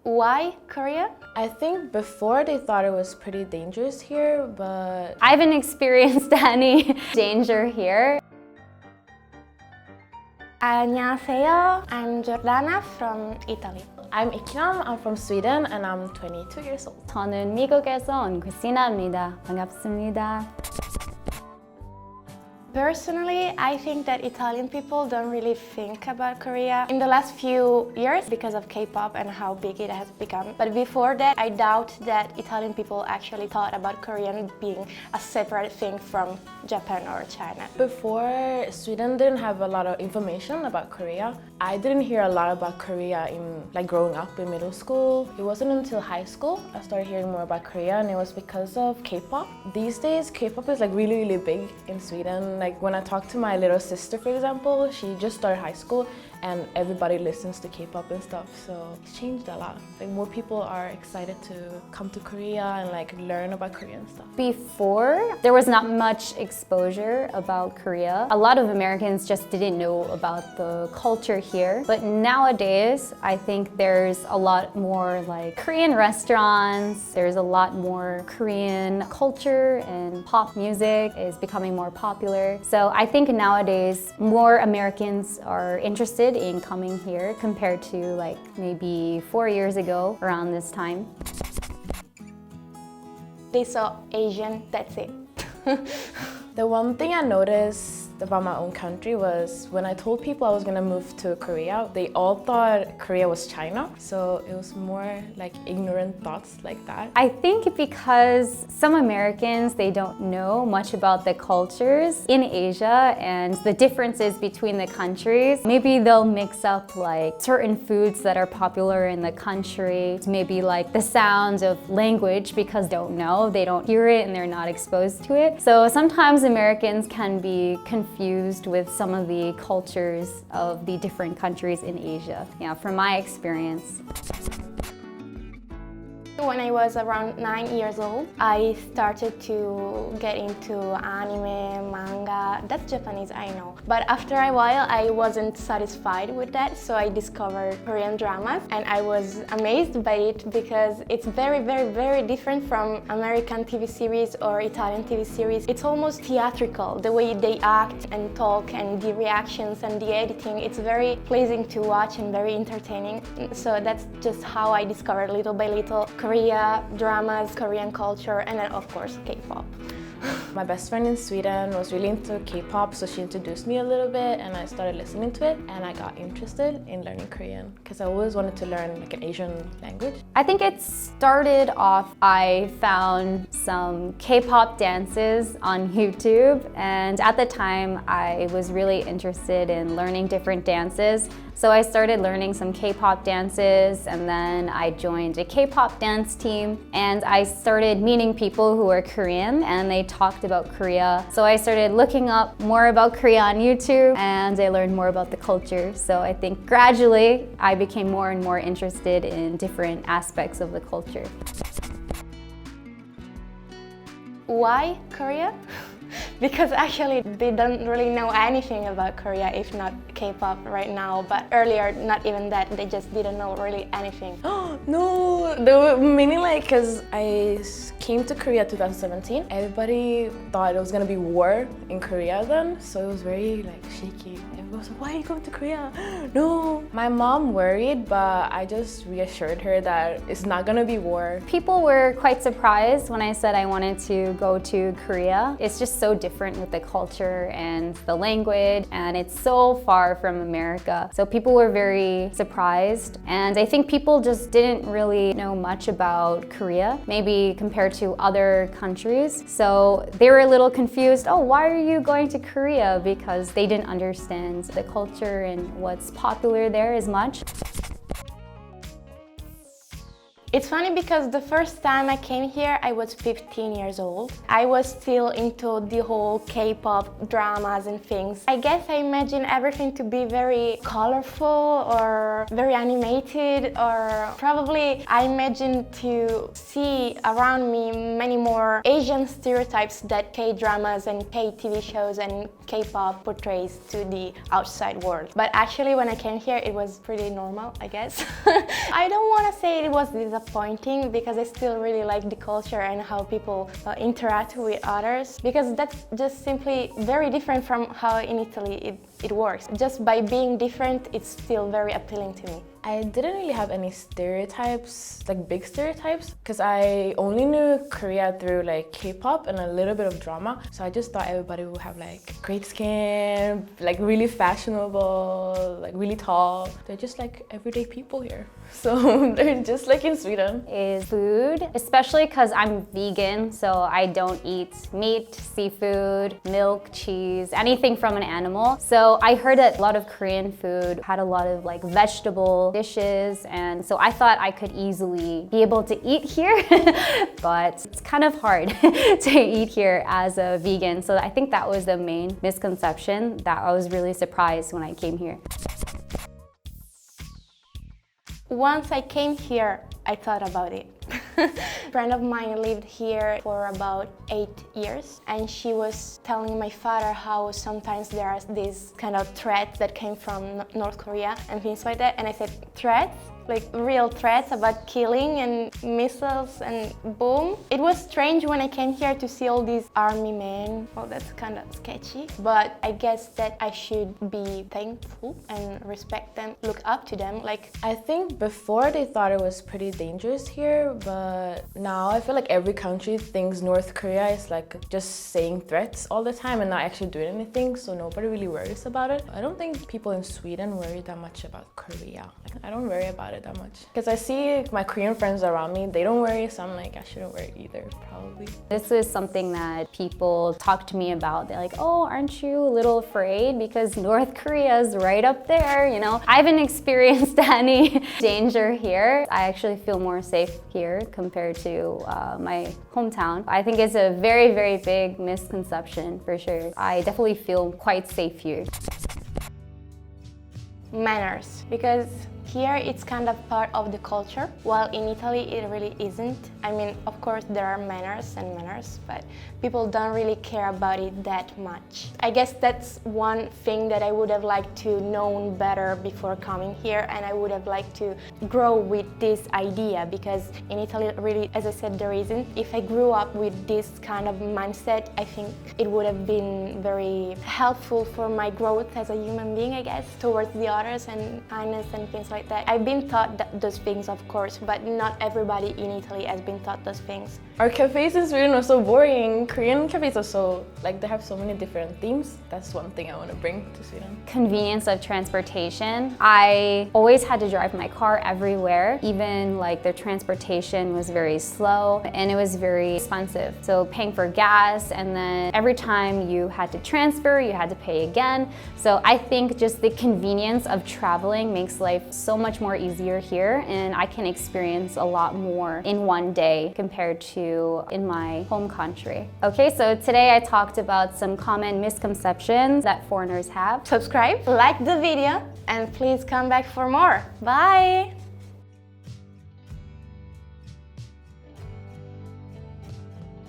Why Korea? I think before they thought it was pretty dangerous here, but I haven't experienced any danger here. 안녕하세요. I'm Jordana from Italy. I'm Ikram, I'm from Sweden and I'm 22 years old. 저는 미국에서 온 크리스티나입니다. 반갑습니다. Personally, I think that Italian people don't really think about Korea in the last few years because of K-pop and how big it has become. But before that, I doubt that Italian people actually thought about Korean being a separate thing from Japan or China. Before, Sweden didn't have a lot of information about Korea. I didn't hear a lot about Korea in growing up in middle school. It wasn't until high school I started hearing more about Korea, and it was because of K-pop. These days, K-pop is really big in Sweden. Like when I talk to my little sister, for example, she just started high school and everybody listens to K-pop and stuff, so it's changed a lot. Like more people are excited to come to Korea and learn about Korean stuff. Before, there was not much exposure about Korea. A lot of Americans just didn't know about the culture here. But nowadays, I think there's a lot more Korean restaurants, there's a lot more Korean culture, and pop music is becoming more popular. So I think nowadays, more Americans are interested in coming here compared to maybe 4 years ago around this time. They saw Asian, that's it. The one thing I noticed about my own country was when I told people I was gonna move to Korea, they all thought Korea was China. So it was more ignorant thoughts like that. I think because some Americans, they don't know much about the cultures in Asia and the differences between the countries. Maybe they'll mix up certain foods that are popular in the country, maybe the sounds of language because they don't know, they don't hear it and they're not exposed to it. So sometimes Americans can be confused with some of the cultures of the different countries in Asia. Yeah, from my experience. When I was around 9 years old, I started to get into anime, manga. That's Japanese, I know. But after a while, I wasn't satisfied with that, so I discovered Korean dramas, and I was amazed by it because it's very different from American TV series or Italian TV series. It's almost theatrical, the way they act and talk and the reactions and the editing. It's very pleasing to watch and very entertaining. So that's just how I discovered little by little Korea, dramas, Korean culture, and then of course K-pop. My best friend in Sweden was really into K-pop, so she introduced me a little bit and I started listening to it, and I got interested in learning Korean because I always wanted to learn an Asian language. I think it started off, I found some K-pop dances on YouTube, and at the time I was really interested in learning different dances. So I started learning some K-pop dances, and then I joined a K-pop dance team, and I started meeting people who were Korean and they talked about Korea. So I started looking up more about Korea on YouTube and I learned more about the culture. So I think gradually I became more and more interested in different aspects of the culture. Why Korea? Because actually they don't really know anything about Korea if not K-pop right now, but earlier not even that, they just didn't know really anything. No, the meaning because I came to Korea 2017, everybody thought it was gonna be war in Korea then, so it was very shaky. Everyone was like, why are you going to Korea? No. My mom worried, but I just reassured her that it's not gonna be war. People were quite surprised when I said I wanted to go to Korea. It's just so different with the culture and the language, and it's so far from America. So people were very surprised, and I think people just didn't really know much about Korea, maybe compared to other countries. So they were a little confused, oh, why are you going to Korea? Because they didn't understand the culture and what's popular there as much. It's funny because the first time I came here, I was 15 years old. I was still into the whole K-pop dramas and things. I guess I imagine everything to be very colorful or very animated, or probably I imagine to see around me many more Asian stereotypes that K-dramas and K-TV shows and K-pop portrays to the outside world. But actually when I came here, it was pretty normal, I guess. I don't want to say it was disappointing because I still really like the culture and how people interact with others, because that's just simply very different from how in Italy it works. Just by being different, it's still very appealing to me. I didn't really have any stereotypes, like big stereotypes, because I only knew Korea through like K-pop and a little bit of drama. So I just thought everybody would have like great skin, like really fashionable, like really tall. They're just like everyday people here. So they're just like in Sweden. Is food, especially because I'm vegan, so I don't eat meat, seafood, milk, cheese, anything from an animal. So I heard that a lot of Korean food had a lot of like vegetable dishes, and so I thought I could easily be able to eat here, but it's kind of hard to eat here as a vegan. So I think that was the main misconception that I was really surprised when I came here. Once I came here, I thought about it. A friend of mine lived here for about 8 years, and she was telling my father how sometimes there are these kind of threats that came from North Korea and things like that. And I said, threats? Like real threats about killing and missiles and boom. It was strange when I came here to see all these army men. Well, that's kind of sketchy, but I guess that I should be thankful and respect them, look up to them. Like, I think before they thought it was pretty dangerous here, but now I feel like every country thinks North Korea is like just saying threats all the time and not actually doing anything, so nobody really worries about it. I don't think people in Sweden worry that much about Korea. Like, I don't worry about it that much. Because I see my Korean friends around me, they don't worry, so I'm like, I shouldn't worry either, probably. This is something that people talk to me about. They're like, oh, aren't you a little afraid because North Korea is right up there, you know? I haven't experienced any danger here. I actually feel more safe here compared to my hometown. I think it's a very, very big misconception for sure. I definitely feel quite safe here. manners, because here it's kind of part of the culture, while in Italy it really isn't. I mean, of course there are manners and manners, but people don't really care about it that much. I guess that's one thing that I would have liked to know better before coming here, and I would have liked to grow with this idea, because in Italy really, as I said, there isn't. If I grew up with this kind of mindset, I think it would have been very helpful for my growth as a human being, I guess, towards the others and kindness and things like that. I've been taught those things, of course, but not everybody in Italy has been taught those things. Our cafes in Sweden are so boring. Korean cafes are so, like, they have so many different themes. That's one thing I want to bring to Sweden. Convenience of transportation. I always had to drive my car everywhere. Even like their transportation was very slow and it was very expensive. So paying for gas, and then every time you had to transfer, you had to pay again. So I think just the convenience of traveling makes life so much more easier here, and I can experience a lot more in one day compared to in my home country. Okay, so today I talked about some common misconceptions that foreigners have. Subscribe, like the video, and please come back for more. Bye!